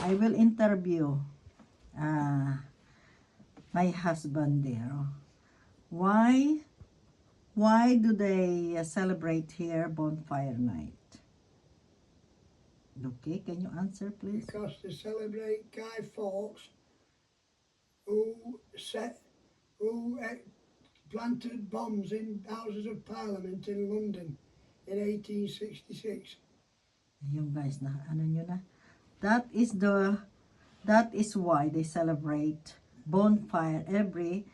I will interview my husband there. Why do they celebrate here bonfire night? Okay, can you answer please? Because they celebrate Guy Fawkes, who planted bombs in Houses of Parliament in London in 1866. Yung guys na, ano nyo na? That is why they celebrate bonfire every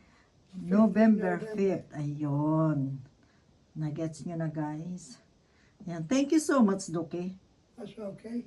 November 5th. Ayun. Nagets nyo na guys. Yan. Thank you so much, Duki. That's okay.